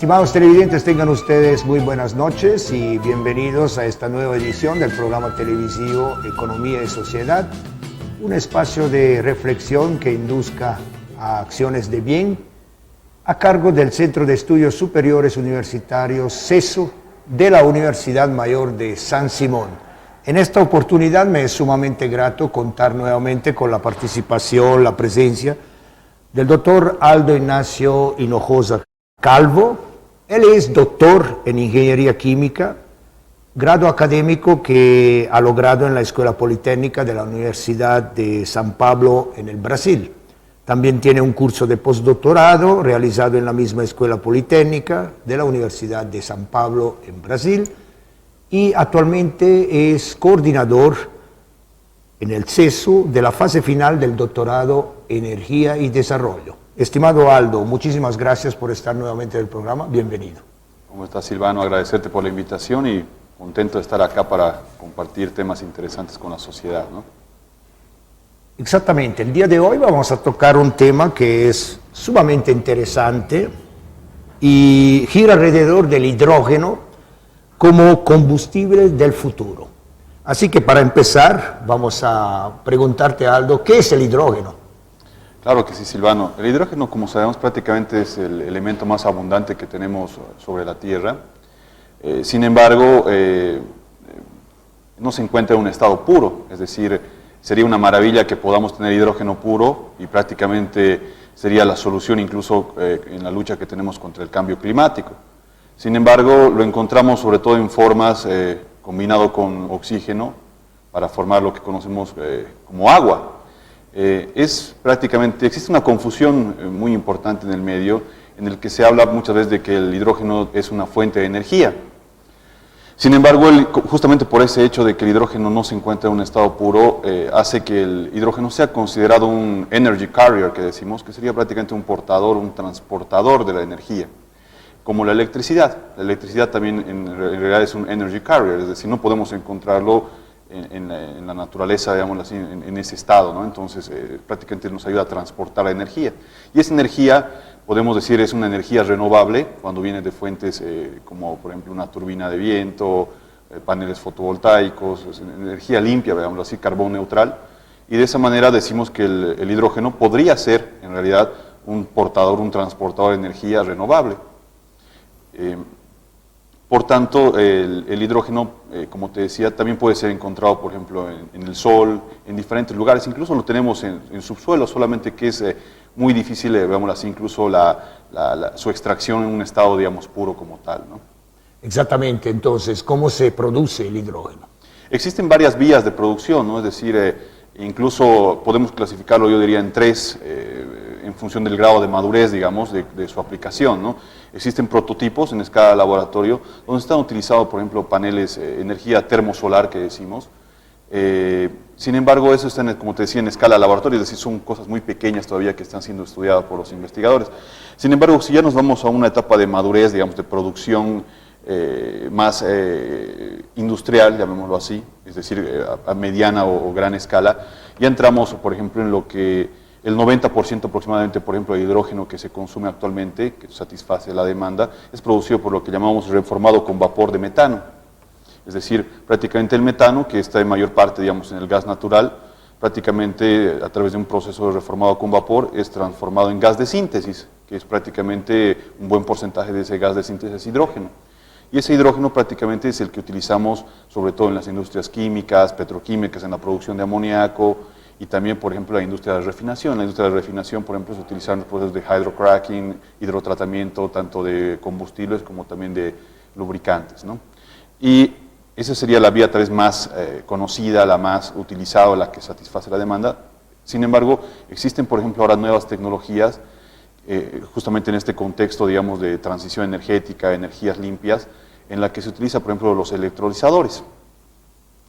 Estimados televidentes, tengan ustedes muy buenas noches y bienvenidos a esta nueva edición del programa televisivo Economía y Sociedad, un espacio de reflexión que induzca a acciones de bien a cargo del Centro de Estudios Superiores Universitarios CESU de la Universidad Mayor de San Simón. En esta oportunidad me es sumamente grato contar nuevamente con la participación, la presencia del doctor Aldo Ignacio Hinojosa Calvo. Él es doctor en Ingeniería Química, grado académico que ha logrado en la Escuela Politécnica de la Universidad de San Pablo en el Brasil. También tiene un curso de postdoctorado realizado en la misma Escuela Politécnica de la Universidad de San Pablo en Brasil y actualmente es coordinador en el CESU de la fase final del doctorado Energía y Desarrollo. Estimado Aldo, muchísimas gracias por estar nuevamente en el programa. Bienvenido. ¿Cómo estás, Silvano? Agradecerte por la invitación y contento de estar acá para compartir temas interesantes con la sociedad, ¿no? Exactamente. El día de hoy vamos a tocar un tema que es sumamente interesante y gira alrededor del hidrógeno como combustible del futuro. Así que para empezar, vamos a preguntarte, Aldo, ¿qué es el hidrógeno? Claro que sí, Silvano. El hidrógeno, como sabemos, prácticamente es el elemento más abundante que tenemos sobre la Tierra. Sin embargo, no se encuentra en un estado puro, es decir, sería una maravilla que podamos tener hidrógeno puro y prácticamente sería la solución incluso en la lucha que tenemos contra el cambio climático. Sin embargo, lo encontramos sobre todo en formas combinado con oxígeno para formar lo que conocemos como agua. Existe una confusión muy importante en el medio en el que se habla muchas veces de que el hidrógeno es una fuente de energía. Sin embargo, justamente por ese hecho de que el hidrógeno no se encuentra en un estado puro, hace que el hidrógeno sea considerado un energy carrier, que decimos, que sería prácticamente un portador, un transportador de la energía, como la electricidad. La electricidad también en realidad es un energy carrier, es decir, no podemos encontrarlo en la naturaleza, digámoslo así, en ese estado, ¿no? Entonces, prácticamente nos ayuda a transportar la energía. Y esa energía, podemos decir, es una energía renovable cuando viene de fuentes como, por ejemplo, una turbina de viento, paneles fotovoltaicos, energía limpia, digámoslo así, carbón neutral. Y de esa manera decimos que el hidrógeno podría ser, en realidad, un portador, un transportador de energía renovable. Por tanto, el hidrógeno, como te decía, también puede ser encontrado, por ejemplo, en el sol, en diferentes lugares, incluso lo tenemos en subsuelo, solamente que es muy difícil, veámoslo así, incluso su extracción en un estado, digamos, puro como tal, ¿no? Exactamente, entonces, ¿cómo se produce el hidrógeno? Existen varias vías de producción, ¿no? Es decir, incluso podemos clasificarlo, yo diría, en tres, en función del grado de madurez, digamos, de su aplicación, ¿no? Existen prototipos en escala de laboratorio donde están utilizados, por ejemplo, paneles, energía termosolar que decimos. Sin embargo, eso está, como te decía, en escala de laboratorio, es decir, son cosas muy pequeñas todavía que están siendo estudiadas por los investigadores. Sin embargo, si ya nos vamos a una etapa de madurez, digamos, de producción más industrial, llamémoslo así, es decir, a mediana o gran escala, ya entramos, por ejemplo, en lo que el 90% aproximadamente, por ejemplo, de hidrógeno que se consume actualmente, que satisface la demanda, es producido por lo que llamamos reformado con vapor de metano. Es decir, prácticamente el metano, que está en mayor parte, digamos, en el gas natural, prácticamente a través de un proceso de reformado con vapor es transformado en gas de síntesis, que es prácticamente un buen porcentaje de ese gas de síntesis hidrógeno. Y ese hidrógeno prácticamente es el que utilizamos sobre todo en las industrias químicas, petroquímicas, en la producción de amoníaco, y también, por ejemplo, la industria de refinación. La industria de refinación, por ejemplo, se utilizan procesos de hydrocracking, hidrotratamiento, tanto de combustibles como también de lubricantes, ¿no? Y esa sería la vía tal vez más conocida, la más utilizada, la que satisface la demanda. Sin embargo, existen, por ejemplo, ahora nuevas tecnologías, justamente en este contexto, digamos, de transición energética, energías limpias, en la que se utiliza, por ejemplo, los electrolizadores.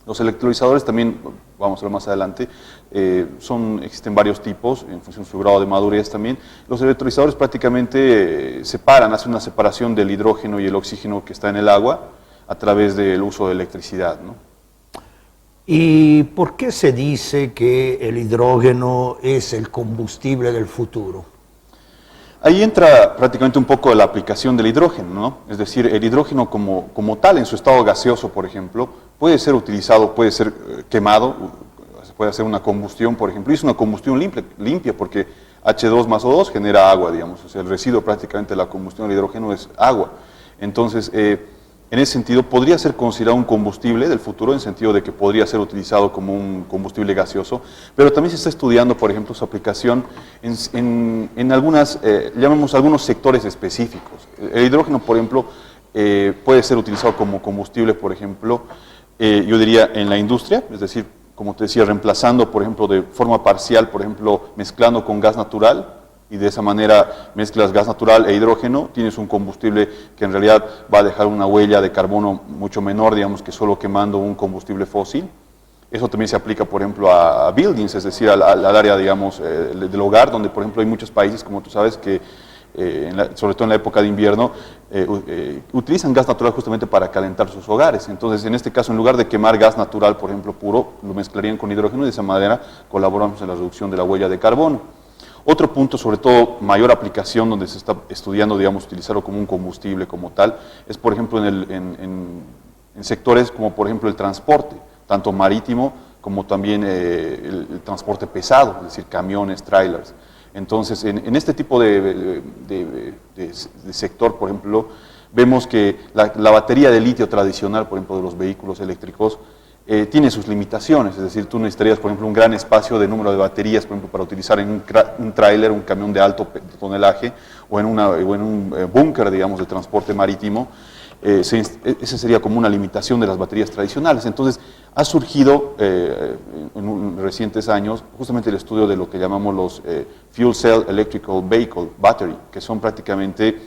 Los electrolizadores también, vamos a ver más adelante, existen varios tipos, en función de su grado de madurez también. Los electrolizadores prácticamente hacen una separación del hidrógeno y el oxígeno que está en el agua a través del uso de electricidad, ¿no? ¿Y por qué se dice que el hidrógeno es el combustible del futuro? Ahí entra prácticamente un poco la aplicación del hidrógeno, ¿no? Es decir, el hidrógeno como tal, en su estado gaseoso, por ejemplo, puede ser utilizado, puede ser quemado, se puede hacer una combustión, por ejemplo, y es una combustión limpia porque H2 más O2 genera agua, digamos, o sea, el residuo prácticamente de la combustión del hidrógeno es agua. Entonces, en ese sentido, podría ser considerado un combustible del futuro, en el sentido de que podría ser utilizado como un combustible gaseoso, pero también se está estudiando, por ejemplo, su aplicación en algunas, llamemos algunos sectores específicos. El hidrógeno, por ejemplo, puede ser utilizado como combustible, por ejemplo, yo diría en la industria, es decir, como te decía, reemplazando, por ejemplo, de forma parcial, por ejemplo, mezclando con gas natural, y de esa manera mezclas gas natural e hidrógeno, tienes un combustible que en realidad va a dejar una huella de carbono mucho menor, digamos, que solo quemando un combustible fósil. Eso también se aplica, por ejemplo, a buildings, es decir, al área, digamos, del hogar, donde, por ejemplo, hay muchos países, como tú sabes, que sobre todo en la época de invierno, utilizan gas natural justamente para calentar sus hogares. Entonces, en este caso, en lugar de quemar gas natural, por ejemplo, puro, lo mezclarían con hidrógeno y de esa manera colaboramos en la reducción de la huella de carbono. Otro punto, sobre todo mayor aplicación, donde se está estudiando, digamos, utilizarlo como un combustible como tal, es, por ejemplo, en sectores como, por ejemplo, el transporte, tanto marítimo como también el transporte pesado, es decir, camiones, trailers. Entonces, en este tipo de sector, por ejemplo, vemos que la batería de litio tradicional, por ejemplo, de los vehículos eléctricos, tiene sus limitaciones, es decir, tú necesitarías, por ejemplo, un gran espacio de número de baterías, por ejemplo, para utilizar en un tráiler, un camión de alto tonelaje, o en un búnker, digamos, de transporte marítimo. Esa sería como una limitación de las baterías tradicionales. Entonces, ha surgido en recientes años justamente el estudio de lo que llamamos los Fuel Cell Electrical Vehicle Battery, que son prácticamente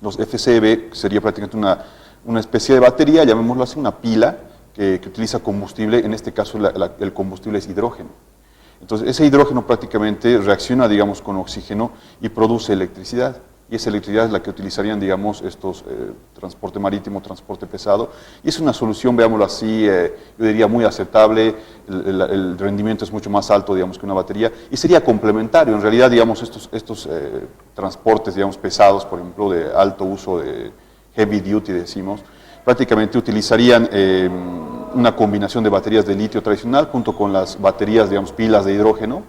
los FCEV, que sería prácticamente una especie de batería, llamémoslo así, una pila, que utiliza combustible, en este caso el combustible es hidrógeno. Entonces, ese hidrógeno prácticamente reacciona, digamos, con oxígeno y produce electricidad. Y esa electricidad es la que utilizarían, digamos, estos transporte marítimo, transporte pesado. Y es una solución, veámoslo así, yo diría muy aceptable, el rendimiento es mucho más alto, digamos, que una batería, y sería complementario. En realidad, digamos, estos transportes, digamos, pesados, por ejemplo, de alto uso, de heavy duty, decimos, prácticamente utilizarían una combinación de baterías de litio tradicional junto con las baterías, digamos, pilas de hidrógeno,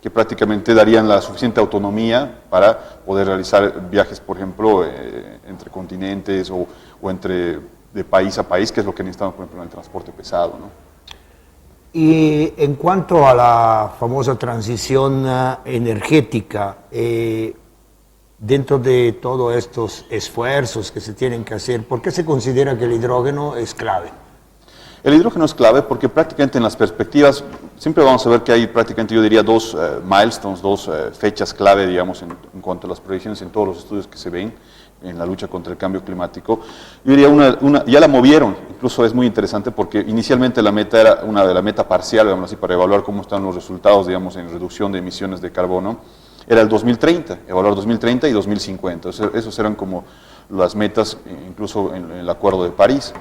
que prácticamente darían la suficiente autonomía para poder realizar viajes, por ejemplo, entre continentes o entre de país a país, que es lo que necesitamos, por ejemplo, en el transporte pesado, ¿no? Y en cuanto a la famosa transición energética, dentro de todos estos esfuerzos que se tienen que hacer, ¿por qué se considera que el hidrógeno es clave? El hidrógeno es clave porque prácticamente en las perspectivas siempre vamos a ver que hay prácticamente, yo diría, dos milestones, dos fechas clave, digamos, en cuanto a las proyecciones en todos los estudios que se ven en la lucha contra el cambio climático. Yo diría, ya la movieron, incluso es muy interesante porque inicialmente la meta era la meta parcial, digamos así, para evaluar cómo están los resultados, digamos, en reducción de emisiones de carbono, era el 2030, evaluar 2030 y 2050. Esos eran como las metas, incluso en el Acuerdo de París,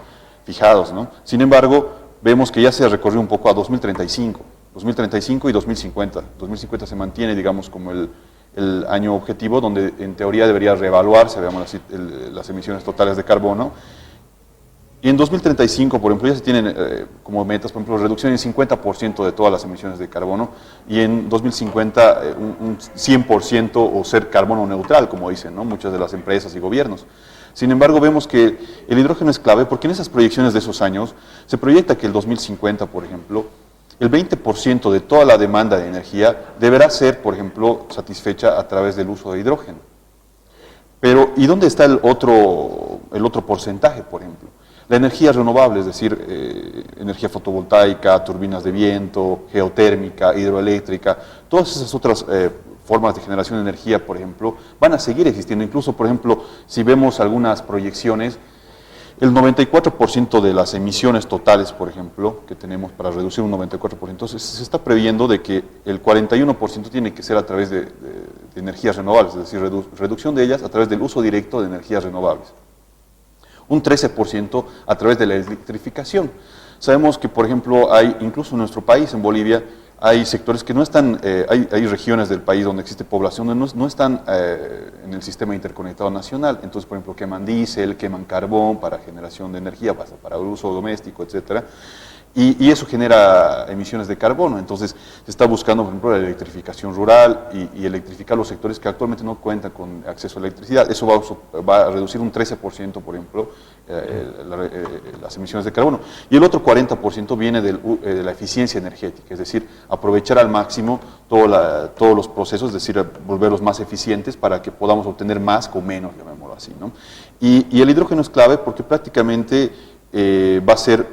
fijados, ¿no? Sin embargo, vemos que ya se recorrió un poco a 2035 y 2050. 2050 se mantiene, digamos, como el año objetivo, donde en teoría debería reevaluarse, veamos así, las emisiones totales de carbono. Y en 2035, por ejemplo, ya se tienen como metas, por ejemplo, reducción en 50% de todas las emisiones de carbono, y en 2050 un 100% o ser carbono neutral, como dicen, ¿no?, muchas de las empresas y gobiernos. Sin embargo, vemos que el hidrógeno es clave porque en esas proyecciones de esos años se proyecta que el 2050, por ejemplo, el 20% de toda la demanda de energía deberá ser, por ejemplo, satisfecha a través del uso de hidrógeno. Pero, ¿y dónde está el otro porcentaje, por ejemplo? La energía renovable, es decir, energía fotovoltaica, turbinas de viento, geotérmica, hidroeléctrica, todas esas otras formas de generación de energía, por ejemplo, van a seguir existiendo. Incluso, por ejemplo, si vemos algunas proyecciones, el 94% de las emisiones totales, por ejemplo, que tenemos para reducir un 94%, se está previendo de que el 41% tiene que ser a través de energías renovables, es decir, reducción de ellas a través del uso directo de energías renovables. Un 13% a través de la electrificación. Sabemos que, por ejemplo, hay, incluso en nuestro país, en Bolivia, hay sectores que no están, hay regiones del país donde existe población donde no están en el sistema interconectado nacional. Entonces, por ejemplo, queman diésel, queman carbón para generación de energía, para uso doméstico, etcétera. Y eso genera emisiones de carbono. Entonces, se está buscando, por ejemplo, la electrificación rural y electrificar los sectores que actualmente no cuentan con acceso a electricidad. Eso va a reducir un 13%, por ejemplo, las emisiones de carbono. Y el otro 40% viene de la eficiencia energética, es decir, aprovechar al máximo todos los procesos, es decir, volverlos más eficientes para que podamos obtener más con menos, llamémoslo así, ¿no? Y el hidrógeno es clave porque prácticamente va a ser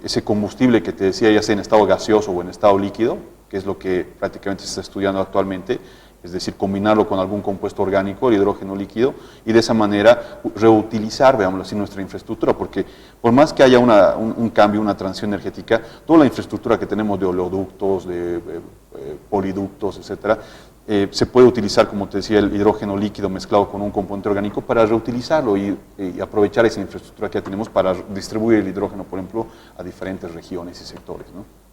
ese combustible que te decía, ya sea en estado gaseoso o en estado líquido, que es lo que prácticamente se está estudiando actualmente, es decir, combinarlo con algún compuesto orgánico, el hidrógeno líquido, y de esa manera reutilizar, veámoslo así, nuestra infraestructura, porque por más que haya un cambio, una transición energética, toda la infraestructura que tenemos de oleoductos, de poliductos, etcétera, se puede utilizar, como te decía, el hidrógeno líquido mezclado con un componente orgánico para reutilizarlo y aprovechar esa infraestructura que ya tenemos para distribuir el hidrógeno, por ejemplo, a diferentes regiones y sectores, ¿no?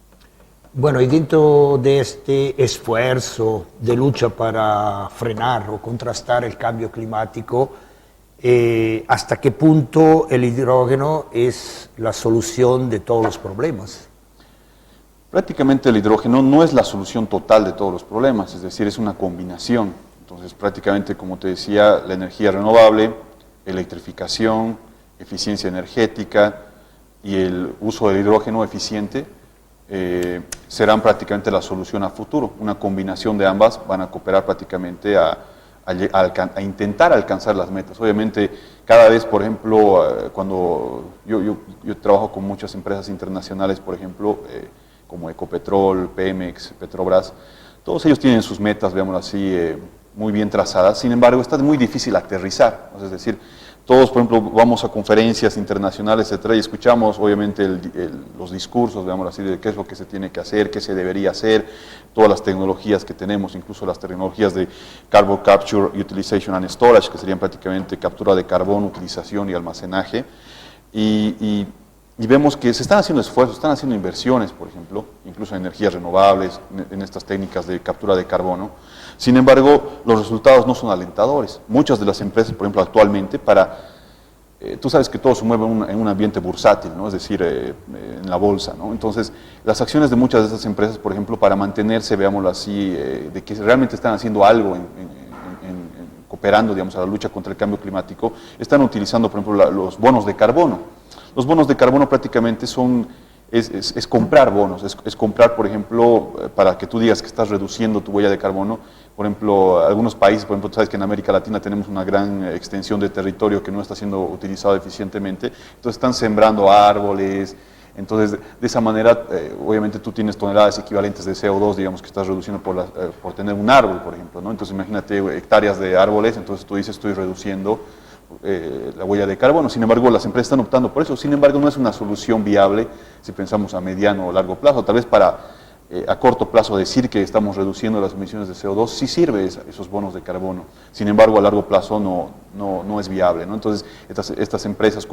Bueno, y dentro de este esfuerzo de lucha para frenar o contrastar el cambio climático, ¿hasta qué punto el hidrógeno es la solución de todos los problemas? Prácticamente el hidrógeno no es la solución total de todos los problemas, es decir, es una combinación. Entonces, prácticamente, como te decía, la energía renovable, electrificación, eficiencia energética y el uso del hidrógeno eficiente serán prácticamente la solución a futuro. Una combinación de ambas van a cooperar prácticamente a intentar alcanzar las metas. Obviamente, cada vez, por ejemplo, cuando yo trabajo con muchas empresas internacionales, por ejemplo, como Ecopetrol, Pemex, Petrobras, todos ellos tienen sus metas, veámoslo así, muy bien trazadas. Sin embargo, está muy difícil aterrizar. Es decir, todos, por ejemplo, vamos a conferencias internacionales, etcétera, y escuchamos, obviamente, los discursos, veámoslo así, de qué es lo que se tiene que hacer, qué se debería hacer, todas las tecnologías que tenemos, incluso las tecnologías de Carbon Capture, Utilization and Storage, que serían prácticamente captura de carbón, utilización y almacenaje. Y vemos que se están haciendo esfuerzos, están haciendo inversiones, por ejemplo, incluso en energías renovables, en estas técnicas de captura de carbono. Sin embargo, los resultados no son alentadores. Muchas de las empresas, por ejemplo, actualmente, tú sabes que todo se mueve en un ambiente bursátil, ¿no? Es decir, en la bolsa, ¿no? Entonces, las acciones de muchas de estas empresas, por ejemplo, para mantenerse, veámoslo así, de que realmente están haciendo algo cooperando, digamos, a la lucha contra el cambio climático, están utilizando, por ejemplo, los bonos de carbono. Los bonos de carbono prácticamente es comprar bonos, es comprar, por ejemplo, para que tú digas que estás reduciendo tu huella de carbono. Por ejemplo, algunos países, por ejemplo, tú sabes que en América Latina tenemos una gran extensión de territorio que no está siendo utilizado eficientemente, entonces están sembrando árboles. Entonces, de esa manera, obviamente tú tienes toneladas equivalentes de CO2, digamos, que estás reduciendo por tener un árbol, por ejemplo, ¿no? Entonces, imagínate hectáreas de árboles, entonces tú dices, estoy reduciendo la huella de carbono. Sin embargo, las empresas están optando por eso. Sin embargo, no es una solución viable si pensamos a mediano o largo plazo. Tal vez a corto plazo decir que estamos reduciendo las emisiones de CO2 sí sirve esos bonos de carbono. Sin embargo, a largo plazo no es viable, ¿no? Entonces, estas empresas,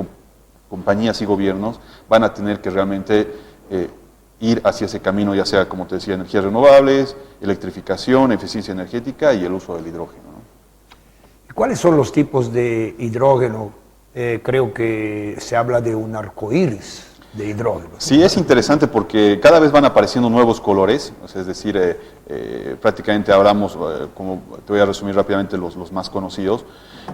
compañías y gobiernos van a tener que realmente ir hacia ese camino, ya sea, como te decía, energías renovables, electrificación, eficiencia energética y el uso del hidrógeno, ¿no? ¿Cuáles son los tipos de hidrógeno? Creo que se habla de un arco iris de hidrógeno. Sí, es interesante porque cada vez van apareciendo nuevos colores, o sea, es decir, prácticamente hablamos, como te voy a resumir rápidamente los más conocidos.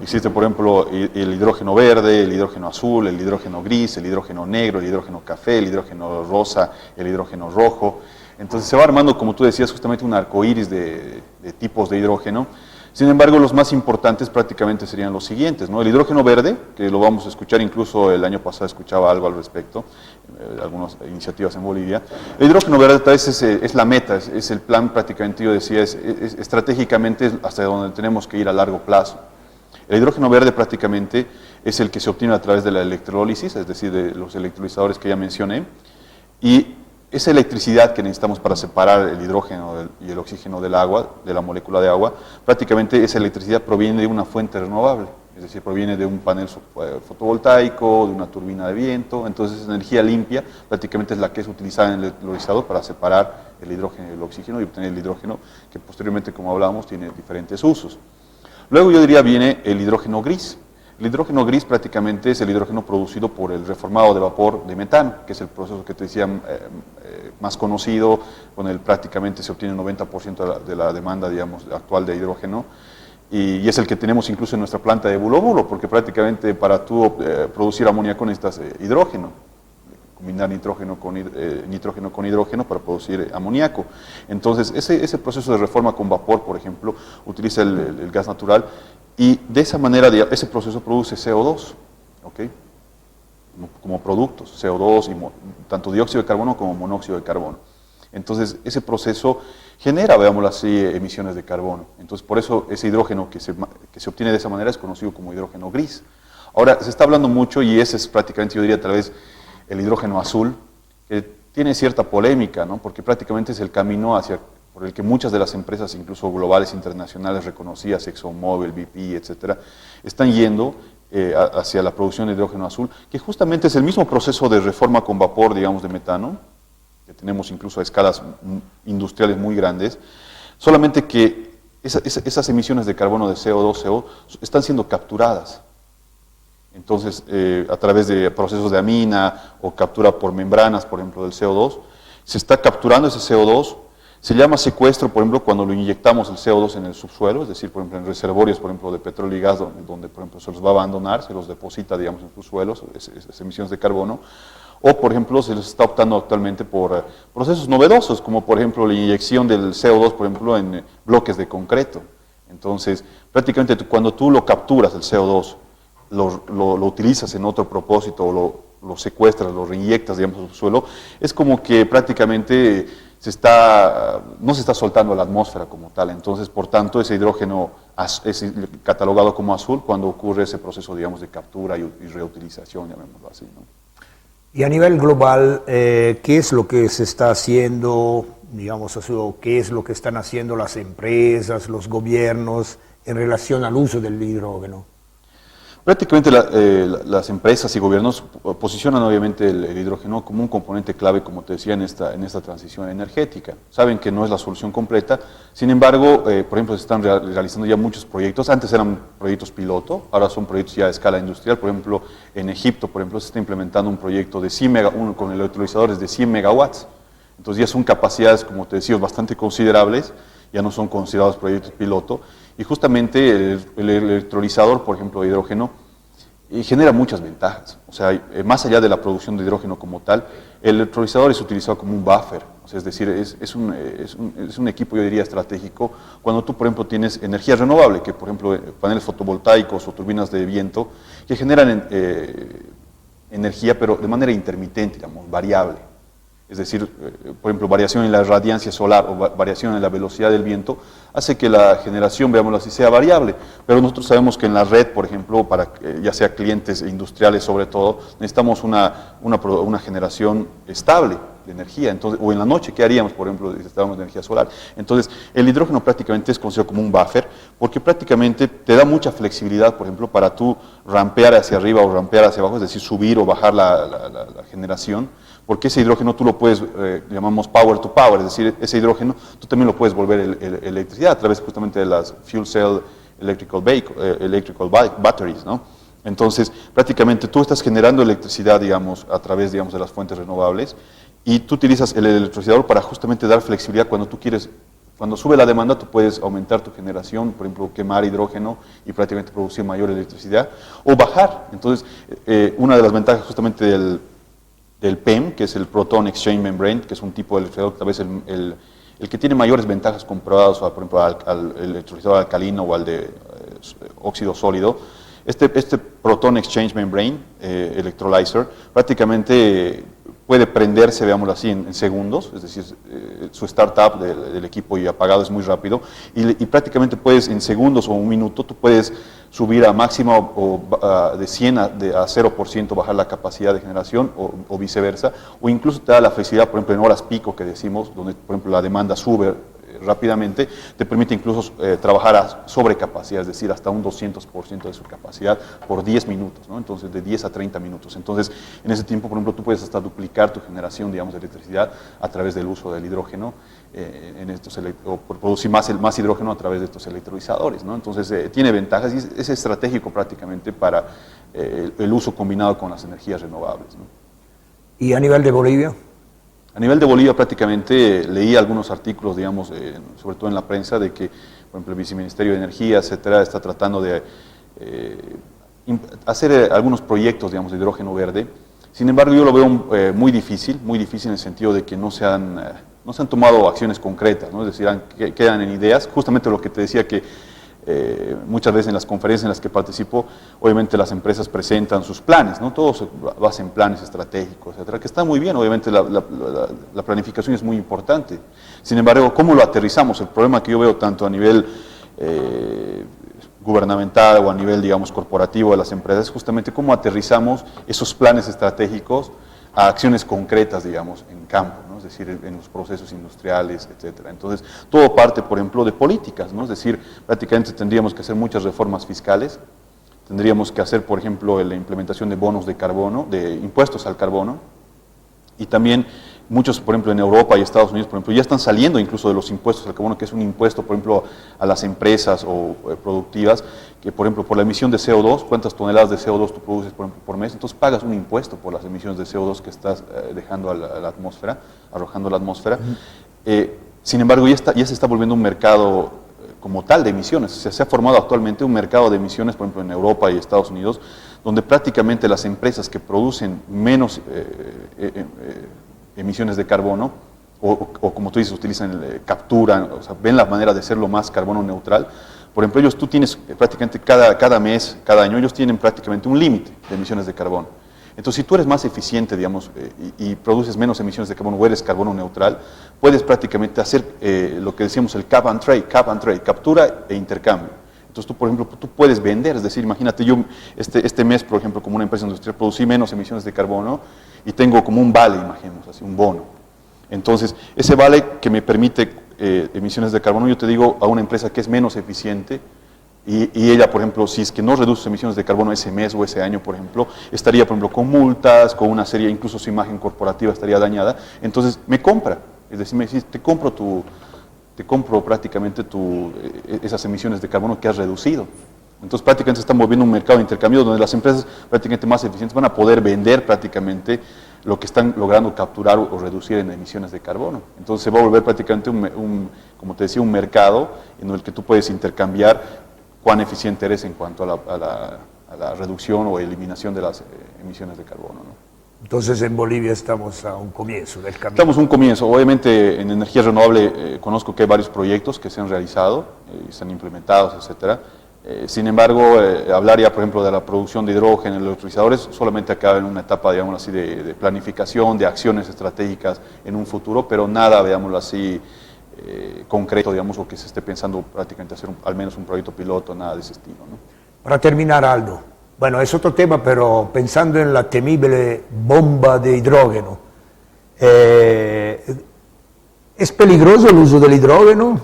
Existe, por ejemplo, el hidrógeno verde, el hidrógeno azul, el hidrógeno gris, el hidrógeno negro, el hidrógeno café, el hidrógeno rosa, el hidrógeno rojo. Entonces se va armando, como tú decías, justamente un arco iris de tipos de hidrógeno. Sin embargo, los más importantes prácticamente serían los siguientes, ¿no? El hidrógeno verde, que lo vamos a escuchar, incluso el año pasado escuchaba algo al respecto, algunas iniciativas en Bolivia. El hidrógeno verde tal vez es la meta, es el plan prácticamente, yo decía, estratégicamente hasta donde tenemos que ir a largo plazo. El hidrógeno verde prácticamente es el que se obtiene a través de la electrólisis, es decir, de los electrolizadores que ya mencioné, y esa electricidad que necesitamos para separar el hidrógeno y el oxígeno del agua, de la molécula de agua, prácticamente esa electricidad proviene de una fuente renovable. es decir, proviene de un panel fotovoltaico, de una turbina de viento, entonces esa energía limpia prácticamente es la que es utilizada en el electrolizador para separar el hidrógeno y el oxígeno y obtener el hidrógeno que posteriormente, como hablábamos, tiene diferentes usos. Luego yo diría viene el hidrógeno gris. El hidrógeno gris prácticamente es el hidrógeno producido por el reformado de vapor de metano, que es el proceso que te decía más conocido, con el prácticamente se obtiene el 90% de la demanda, digamos, actual de hidrógeno, y es el que tenemos incluso en nuestra planta de Bulo, porque prácticamente para tú producir amoníaco necesitas hidrógeno, combinar nitrógeno con hidrógeno para producir amoníaco. Entonces, ese proceso de reforma con vapor, por ejemplo, utiliza el gas natural, y de esa manera ese proceso produce CO2, ¿ok? Como productos, CO2, tanto dióxido de carbono como monóxido de carbono. Entonces, ese proceso genera, veámoslo así, emisiones de carbono. Entonces, por eso ese hidrógeno que se obtiene de esa manera es conocido como hidrógeno gris. Ahora, se está hablando mucho, y ese es prácticamente, yo diría, tal vez, el hidrógeno azul, que tiene cierta polémica, ¿no? Porque prácticamente es el camino por el que muchas de las empresas, incluso globales, internacionales, reconocidas, ExxonMobil, BP, etcétera, están yendo hacia la producción de hidrógeno azul, que justamente es el mismo proceso de reforma con vapor, digamos, de metano, que tenemos incluso a escalas industriales muy grandes, solamente que esas emisiones de carbono, de CO2, CO, están siendo capturadas. Entonces, a través de procesos de amina o captura por membranas, por ejemplo, del CO2, se está capturando ese CO2. Se llama secuestro, por ejemplo, cuando lo inyectamos el CO2 en el subsuelo, es decir, por ejemplo, en reservorios, por ejemplo, de petróleo y gas, donde por ejemplo, se los va a abandonar, se los deposita, digamos, en subsuelos, esas emisiones de carbono. O, por ejemplo, se les está optando actualmente por procesos novedosos, como, por ejemplo, la inyección del CO2, por ejemplo, en bloques de concreto. Entonces, prácticamente cuando tú lo capturas, el CO2, lo utilizas en otro propósito, o lo secuestras, lo reinyectas, digamos, al subsuelo, es como que prácticamente no se está soltando a la atmósfera como tal. Entonces, por tanto, ese hidrógeno es catalogado como azul cuando ocurre ese proceso, digamos, de captura y reutilización, llamémoslo así, ¿no? Y a nivel global, ¿qué es lo que se está haciendo, digamos así, o qué es lo que están haciendo las empresas, los gobiernos en relación al uso del hidrógeno? Prácticamente las empresas y gobiernos posicionan obviamente el hidrógeno como un componente clave, como te decía, en esta transición energética. Saben que no es la solución completa, sin embargo, por ejemplo, se están realizando ya muchos proyectos. Antes eran proyectos piloto, ahora son proyectos ya a escala industrial. Por ejemplo, en Egipto, por ejemplo, se está implementando un proyecto de 100 con electrolizadores de 100 megawatts. Entonces ya son capacidades, como te decía, bastante considerables, ya no son considerados proyectos piloto. Y justamente el electrolizador, por ejemplo, de hidrógeno, genera muchas ventajas. O sea, más allá de la producción de hidrógeno como tal, el electrolizador es utilizado como un buffer. O sea, es decir, es un equipo, yo diría, estratégico cuando tú, por ejemplo, tienes energía renovable, que por ejemplo, paneles fotovoltaicos o turbinas de viento, que generan energía, pero de manera intermitente, digamos, variable. Es decir, por ejemplo, variación en la radiancia solar o variación en la velocidad del viento, hace que la generación, veámoslo así, sea variable. Pero nosotros sabemos que en la red, por ejemplo, para ya sea clientes industriales sobre todo, necesitamos una generación estable de energía. Entonces, o en la noche, ¿qué haríamos, por ejemplo, si necesitamos de energía solar? Entonces, el hidrógeno prácticamente es considerado como un buffer, porque prácticamente te da mucha flexibilidad, por ejemplo, para tú rampear hacia arriba o rampear hacia abajo, es decir, subir o bajar la generación. Porque ese hidrógeno tú lo puedes, llamamos power to power, es decir, ese hidrógeno tú también lo puedes volver electricidad a través justamente de las fuel cell electrical batteries, ¿no? Entonces, prácticamente tú estás generando electricidad, digamos, a través, digamos, de las fuentes renovables, y tú utilizas el electrolizador para justamente dar flexibilidad cuando tú quieres. Cuando sube la demanda, tú puedes aumentar tu generación, por ejemplo, quemar hidrógeno y prácticamente producir mayor electricidad, o bajar. Entonces, una de las ventajas justamente del PEM, que es el Proton Exchange Membrane, que es un tipo de electrolizador, tal vez el que tiene mayores ventajas comprobadas, por ejemplo, al electrolizador alcalino o al de óxido sólido. Este Proton Exchange Membrane Electrolyzer prácticamente puede prenderse, veámoslo así, en segundos, es decir, su startup del equipo y apagado es muy rápido, y prácticamente puedes en segundos o un minuto, tú puedes subir a máximo o de 100 a 0%, bajar la capacidad de generación o viceversa, o incluso te da la flexibilidad, por ejemplo, en horas pico que decimos, donde por ejemplo la demanda sube rápidamente, te permite incluso trabajar a sobrecapacidad, es decir, hasta un 200% de su capacidad por 10 minutos, ¿no? Entonces, de 10 a 30 minutos. Entonces, en ese tiempo, por ejemplo, tú puedes hasta duplicar tu generación, digamos, de electricidad a través del uso del hidrógeno, o por producir más hidrógeno a través de estos electrolizadores, ¿no? Entonces, tiene ventajas y es estratégico prácticamente para el uso combinado con las energías renovables, ¿no? ¿Y a nivel de Bolivia? A nivel de Bolivia prácticamente leí algunos artículos, digamos, sobre todo en la prensa, de que, por ejemplo, el Viceministerio de Energía, etcétera, está tratando de hacer algunos proyectos, digamos, de hidrógeno verde. Sin embargo, yo lo veo muy difícil en el sentido de que no se han tomado acciones concretas, ¿no? Es decir, quedan en ideas, justamente lo que te decía que muchas veces en las conferencias en las que participo, obviamente las empresas presentan sus planes, ¿no? Todo se basa en planes estratégicos, etcétera, que está muy bien, obviamente la planificación es muy importante. Sin embargo, ¿cómo lo aterrizamos? El problema que yo veo tanto a nivel gubernamental o a nivel, digamos, corporativo de las empresas es justamente cómo aterrizamos esos planes estratégicos a acciones concretas, digamos, en campo, ¿no? Es decir, en los procesos industriales, etcétera. Entonces, todo parte, por ejemplo, de políticas, ¿no? Es decir, prácticamente tendríamos que hacer muchas reformas fiscales, tendríamos que hacer, por ejemplo, la implementación de bonos de carbono, de impuestos al carbono, y también muchos, por ejemplo, en Europa y Estados Unidos, por ejemplo, ya están saliendo incluso de los impuestos al carbono, que es un impuesto, por ejemplo, a las empresas o productivas, que, por ejemplo, por la emisión de CO2, cuántas toneladas de CO2 tú produces, por ejemplo, por mes, entonces pagas un impuesto por las emisiones de CO2 que estás dejando a la atmósfera, arrojando a la atmósfera. Sin embargo, ya se está volviendo un mercado como tal de emisiones. O sea, se ha formado actualmente un mercado de emisiones, por ejemplo, en Europa y Estados Unidos, donde prácticamente las empresas que producen menos emisiones de carbono, o como tú dices, utilizan, capturan, o sea, ven la manera de hacerlo más carbono neutral. Por ejemplo, tú tienes prácticamente cada mes, cada año, ellos tienen prácticamente un límite de emisiones de carbono. Entonces, si tú eres más eficiente, digamos, y produces menos emisiones de carbono o eres carbono neutral, puedes prácticamente hacer lo que decíamos el cap and trade, captura e intercambio. Entonces, tú, por ejemplo, tú puedes vender, es decir, imagínate, yo este mes, por ejemplo, como una empresa industrial, producí menos emisiones de carbono y tengo como un vale, imaginemos así, un bono. Entonces, ese vale que me permite emisiones de carbono, yo te digo a una empresa que es menos eficiente, y ella, por ejemplo, si es que no reduce sus emisiones de carbono ese mes o ese año, por ejemplo, estaría, por ejemplo, con multas, con una serie, incluso su imagen corporativa estaría dañada, entonces me compra, es decir, me dice, te compro prácticamente esas emisiones de carbono que has reducido. Entonces prácticamente se está moviendo un mercado de intercambio donde las empresas prácticamente más eficientes van a poder vender prácticamente lo que están logrando capturar o reducir en emisiones de carbono. Entonces se va a volver prácticamente como te decía, un mercado en el que tú puedes intercambiar cuán eficiente eres en cuanto a la reducción o eliminación de las emisiones de carbono, ¿no? Entonces en Bolivia estamos a un comienzo del camino. Estamos a un comienzo. Obviamente en energía renovable conozco que hay varios proyectos que se han realizado, están implementados, etcétera. Sin embargo, hablar ya, por ejemplo, de la producción de hidrógeno en los electrolizadores solamente acaba en una etapa, digamos así, de planificación, de acciones estratégicas en un futuro, pero nada, veámoslo así, concreto, digamos, o que se esté pensando prácticamente hacer al menos un proyecto piloto, nada de ese estilo, ¿no? Para terminar, Aldo, bueno, es otro tema, pero pensando en la temible bomba de hidrógeno, ¿es peligroso el uso del hidrógeno?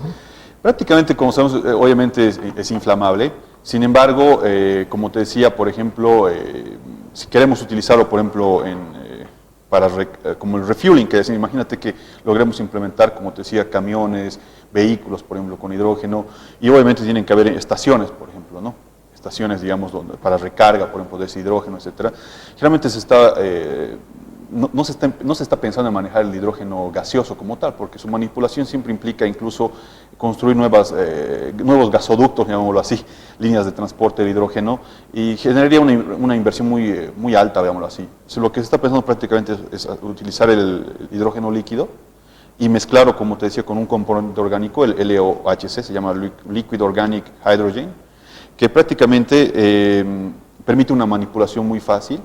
Prácticamente, como sabemos, obviamente es inflamable. Sin embargo, como te decía, por ejemplo, si queremos utilizarlo, por ejemplo, como el refueling, que es, imagínate que logremos implementar, como te decía, camiones, vehículos, por ejemplo, con hidrógeno, y obviamente tienen que haber estaciones, por ejemplo, ¿no? Estaciones, digamos, para recarga, por ejemplo, de ese hidrógeno, etcétera. Generalmente no se está pensando en manejar el hidrógeno gaseoso como tal, porque su manipulación siempre implica incluso construir nuevos gasoductos, llamémoslo así, líneas de transporte de hidrógeno, y generaría una inversión muy alta, veámoslo así. Lo que se está pensando prácticamente es utilizar el hidrógeno líquido y mezclarlo, como te decía, con un componente orgánico, el LOHC, se llama Liquid Organic Hydrogen, que prácticamente permite una manipulación muy fácil.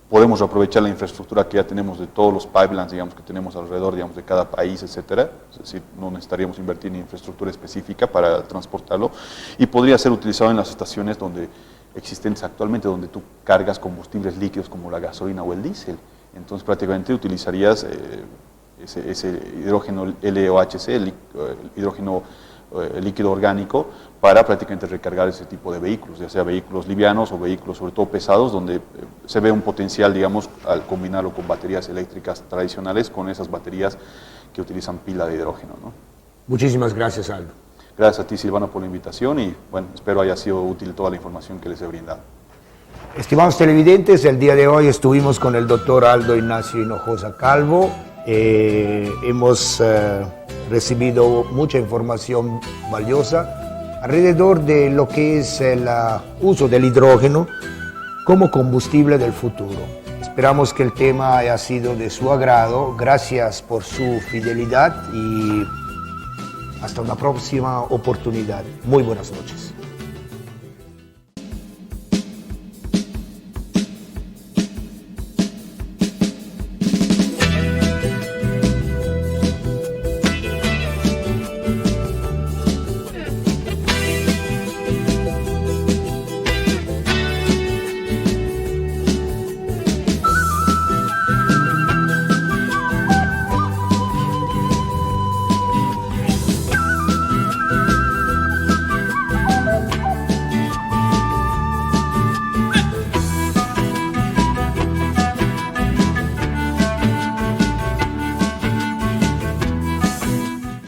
Podemos aprovechar la infraestructura que ya tenemos de todos los pipelines, digamos, que tenemos alrededor, digamos, de cada país, etcétera. Es decir, no necesitaríamos invertir en infraestructura específica para transportarlo, y podría ser utilizado en las estaciones existentes actualmente, donde tú cargas combustibles líquidos como la gasolina o el diésel. Entonces prácticamente utilizarías ese hidrógeno LOHC, el hidrógeno líquido orgánico, para prácticamente recargar ese tipo de vehículos, ya sea vehículos livianos o vehículos sobre todo pesados, donde se ve un potencial, digamos, al combinarlo con baterías eléctricas tradicionales, con esas baterías que utilizan pila de hidrógeno, ¿no? Muchísimas gracias, Aldo. Gracias a ti, Silvano, por la invitación y, bueno, espero haya sido útil toda la información que les he brindado. Estimados televidentes, el día de hoy estuvimos con el doctor Aldo Ignacio Hinojosa Calvo. Hemos recibido mucha información valiosa alrededor de lo que es el uso del hidrógeno como combustible del futuro. Esperamos que el tema haya sido de su agrado. Gracias por su fidelidad y hasta una próxima oportunidad. Muy buenas noches.